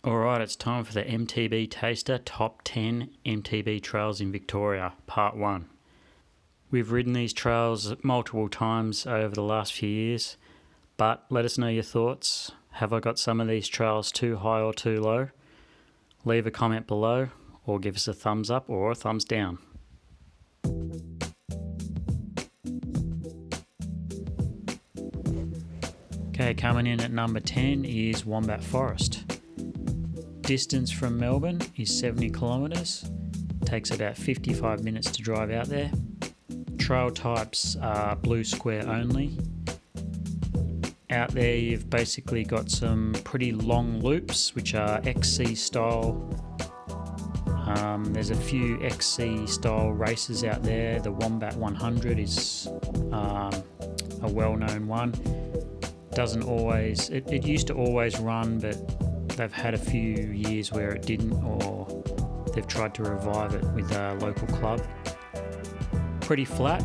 Alright, it's time for the MTB Taster Top 10 MTB Trails in Victoria, Part 1. We've ridden these trails multiple times over the last few years, but let us know your thoughts. Have I got some of these trails too high or too low? Leave a comment below, or give us a thumbs up or a thumbs down. Okay, coming in at number 10 is Wombat Forest. Distance from Melbourne is 70 kilometres. Takes about 55 minutes to drive out there. Trail types are blue square only. Out there you've basically got some pretty long loops which are XC style. There's a few XC style races out there. The Wombat 100 is a well-known one. Doesn't always, it used to always run, but they've had a few years where it didn't, or they've tried to revive it with a local club. Pretty flat,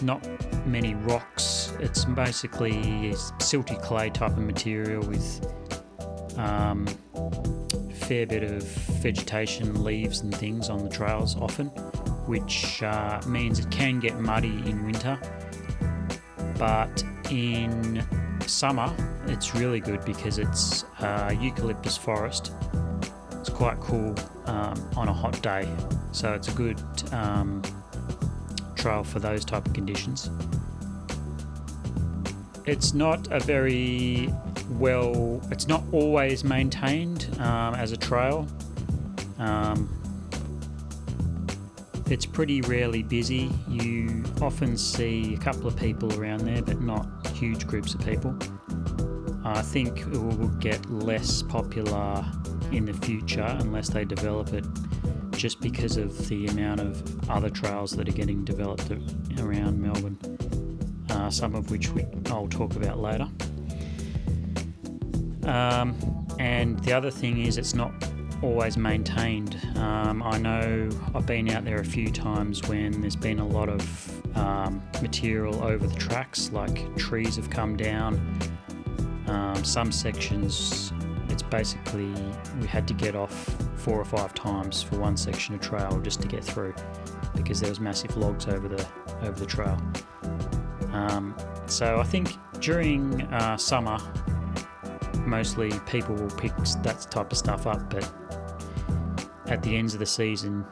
not many rocks. It's basically silty clay type of material with fair bit of vegetation, leaves and things on the trails often, which means it can get muddy in winter. But in summer it's really good because it's eucalyptus forest. It's quite cool on a hot day, so it's a good trail for those type of conditions. It's not a very it's not always maintained as a trail. It's pretty rarely busy. You often see a couple of people around there, but not huge groups of people. I think it will get less popular in the future unless they develop it, just because of the amount of other trails that are getting developed around Melbourne, some of which I'll talk about later. And the other thing is it's not always maintained. I know I've been out there a few times when there's been a lot of material over the tracks, like trees have come down. Some sections, it's basically we had to get off 4 or 5 times for one section of trail just to get through, because there was massive logs over the trail. So I think during summer mostly people will pick that type of stuff up, but at the ends of the season,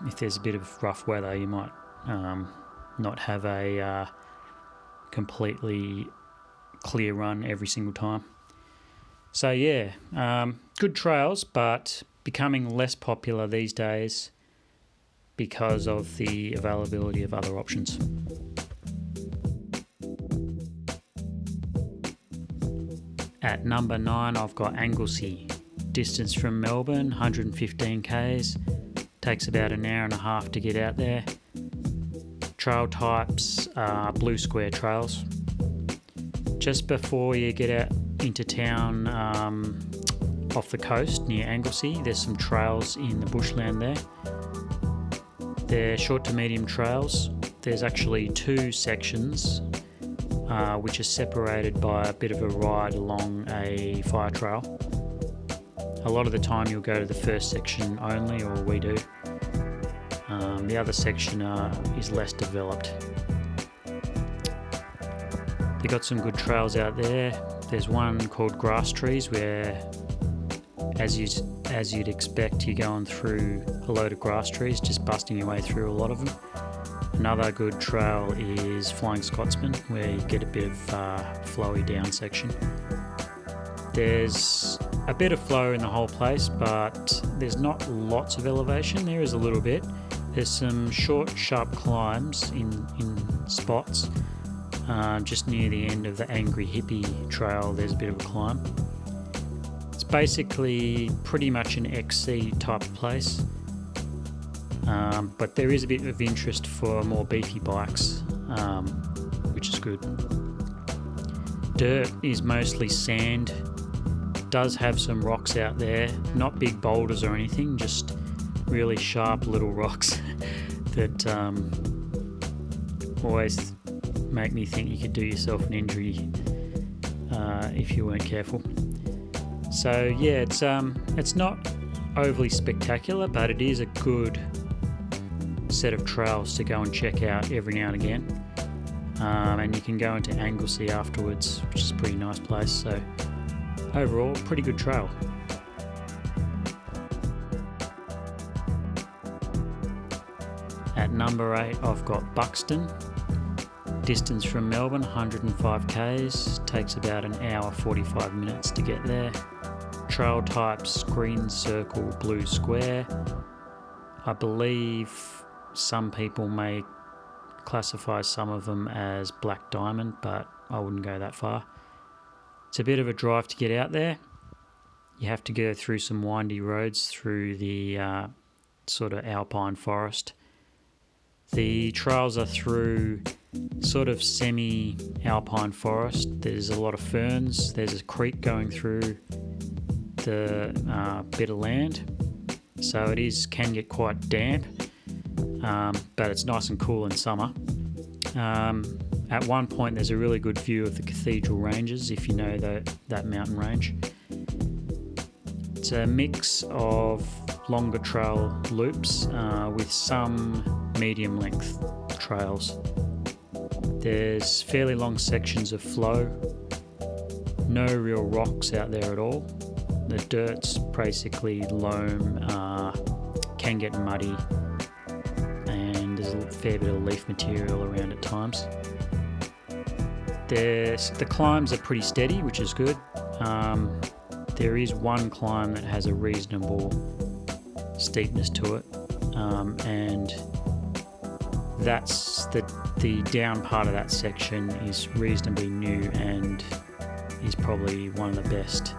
if there's a bit of rough weather, you might not have a completely clear run every single time. So yeah, good trails, but becoming less popular these days because of the availability of other options. At number 9, I've got Anglesea. Distance from Melbourne, 115 k's. Takes about an hour and a half to get out there. Trail types are blue square trails. Just before you get out into town, off the coast near Anglesea, there's some trails in the bushland there. They're short to medium trails. There's actually 2 sections which are separated by a bit of a ride along a fire trail. A lot of the time you'll go to the first section only, or we do. The other section is less developed. They've got some good trails out there. There's one called Grass Trees where, as you'd expect, you're going through a load of grass trees, just busting your way through a lot of them. Another good trail is Flying Scotsman, where you get a bit of flowy down section. There's a bit of flow in the whole place, but there's not lots of elevation. There is a little bit. There's some short, sharp climbs in spots. Just near the end of the Angry Hippie Trail, there's a bit of a climb. It's basically pretty much an XC type of place. But there is a bit of interest for more beefy bikes, which is good. Dirt is mostly sand. Does have some rocks out there, not big boulders or anything, just really sharp little rocks that always make me think you could do yourself an injury if you weren't careful. So yeah, it's not overly spectacular, but it is a good set of trails to go and check out every now and again. And you can go into Anglesea afterwards, which is a pretty nice place. So overall, pretty good trail. At number 8, I've got Buxton. Distance from Melbourne, 105 k's. Takes about an hour 45 minutes to get there. Trail types, green circle, blue square. I believe some people may classify some of them as black diamond, but I wouldn't go that far. It's a bit of a drive to get out there. You have to go through some windy roads through the sort of alpine forest. The trails are through sort of semi-alpine forest. There's a lot of ferns. There's a creek going through the bit of land, so it can get quite damp, but it's nice and cool in summer. At one point there's a really good view of the Cathedral Ranges, if you know that mountain range. It's a mix of longer trail loops with some medium length trails. There's fairly long sections of flow, no real rocks out there at all. The dirt's basically loam, can get muddy, and there's a fair bit of leaf material around at times. The climbs are pretty steady, which is good. There is one climb that has a reasonable steepness to it, and that's the down part of that section is reasonably new and is probably one of the best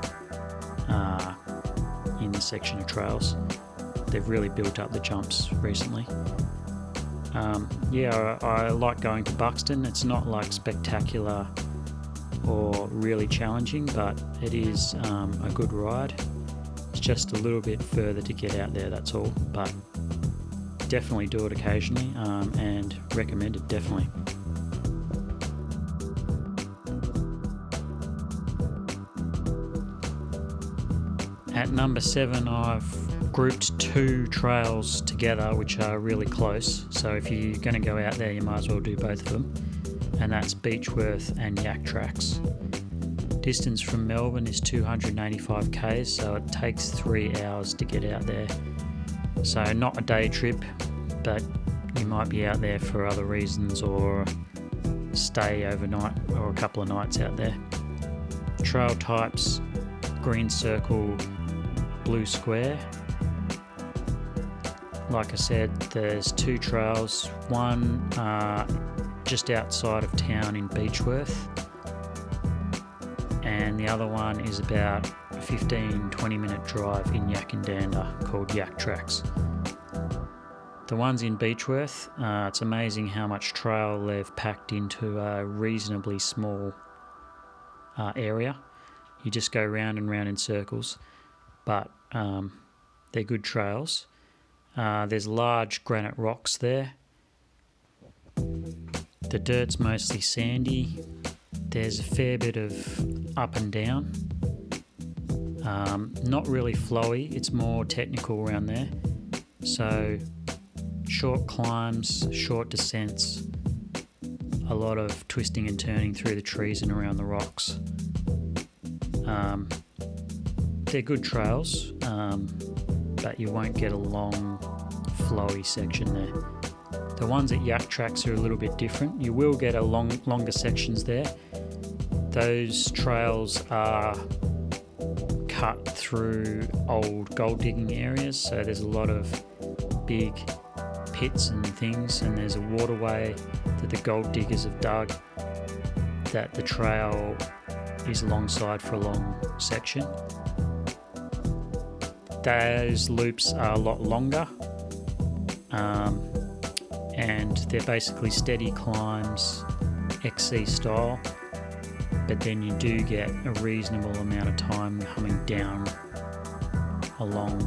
in the section of trails. They've really built up the jumps recently. I like going to Buxton. It's not like spectacular or really challenging, but it is a good ride. It's just a little bit further to get out there, that's all, but definitely do it occasionally, and recommend it, definitely. At number 7, I've grouped 2 trails together which are really close, so if you're going to go out there you might as well do both of them, and that's Beechworth and Yaktrax. Distance from Melbourne is 285 k's, so it takes 3 hours to get out there. So not a day trip, but you might be out there for other reasons or stay overnight or a couple of nights out there. Trail types, green circle, blue square. Like I said, there's 2 trails, one just outside of town in Beechworth, and the other one is about a 15-20 minute drive in Yakandanda called Yaktrax. The ones in Beechworth, it's amazing how much trail they've packed into a reasonably small area. You just go round and round in circles, but they're good trails. There's large granite rocks there. The dirt's mostly sandy. There's a fair bit of up and down. Not really flowy, it's more technical around there. So short climbs, short descents, a lot of twisting and turning through the trees and around the rocks. They're good trails, but you won't get a long flowy section there. The ones at Yaktrax are a little bit different. You will get longer sections there. Those trails are cut through old gold digging areas, so there's a lot of big pits and things, and there's a waterway that the gold diggers have dug that the trail is alongside for a long section. Those loops are a lot longer, and they're basically steady climbs, XC style, but then you do get a reasonable amount of time coming down along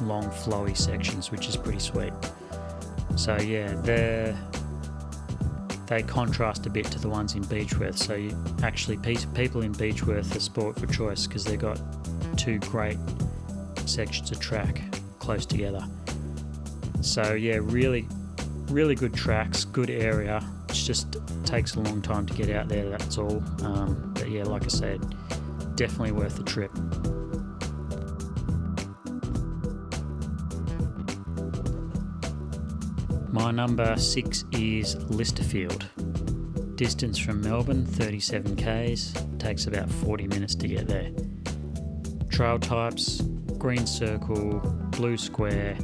long flowy sections, which is pretty sweet. So yeah, they contrast a bit to the ones in Beechworth. So people in Beechworth are sport for choice because they've got two great sections of track close together. So yeah, really good tracks, good area. It just takes a long time to get out there, that's all. But yeah, like I said, definitely worth the trip. My number 6 is Lysterfield. Distance from Melbourne, 37 k's, takes about 40 minutes to get there. Trail types: green circle, blue square,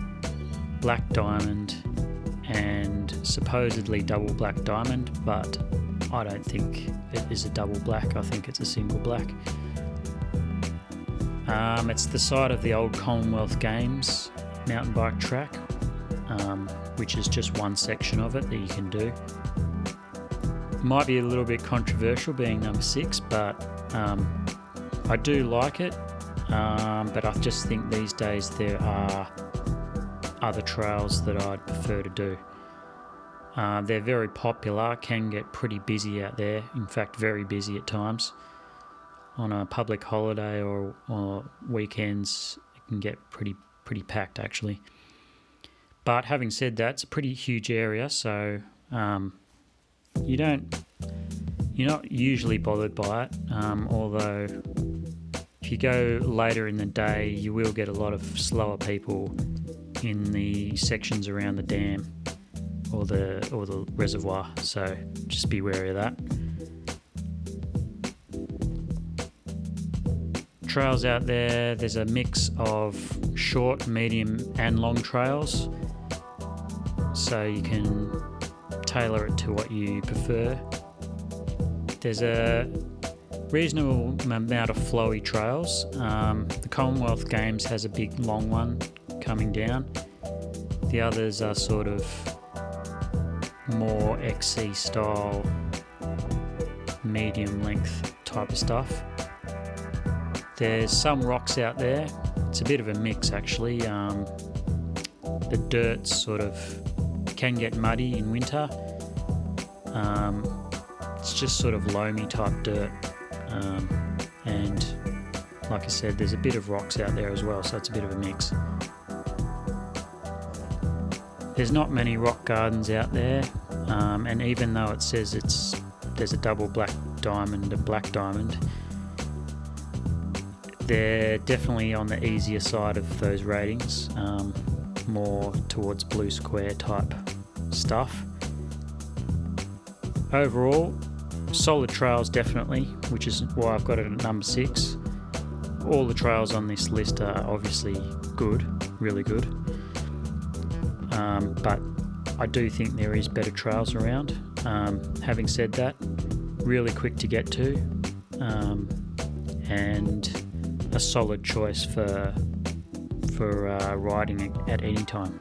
black diamond, and supposedly double black diamond, but I don't think it is a double black, I think it's a single black. It's the site of the old Commonwealth Games mountain bike track, which is just one section of it that you can do. Might be a little bit controversial being number 6, but I do like it, but I just think these days there are other trails that I'd prefer to do. They're very popular, can get pretty busy out there, in fact very busy at times. On a public holiday or weekends it can get pretty packed actually. But having said that, it's a pretty huge area, so you're not usually bothered by it, although if you go later in the day you will get a lot of slower people in the sections around the dam or the reservoir, so just be wary of that. Trails out there's a mix of short, medium and long trails, so you can tailor it to what you prefer. There's a reasonable amount of flowy trails. The Commonwealth Games has a big long one coming down. The others are sort of more XC style, medium length type of stuff. There's some rocks out there. It's a bit of a mix actually. The dirt sort of can get muddy in winter. It's just sort of loamy type dirt, and like I said, there's a bit of rocks out there as well, so it's a bit of a mix. There's not many rock gardens out there, and even though it says there's a double black diamond, a black diamond, they're definitely on the easier side of those ratings, more towards blue square type stuff. Overall, solid trails definitely, which is why I've got it at number 6. All the trails on this list are obviously good, really good, but I do think there is better trails around. Having said that, really quick to get to, and a solid choice for riding at any time.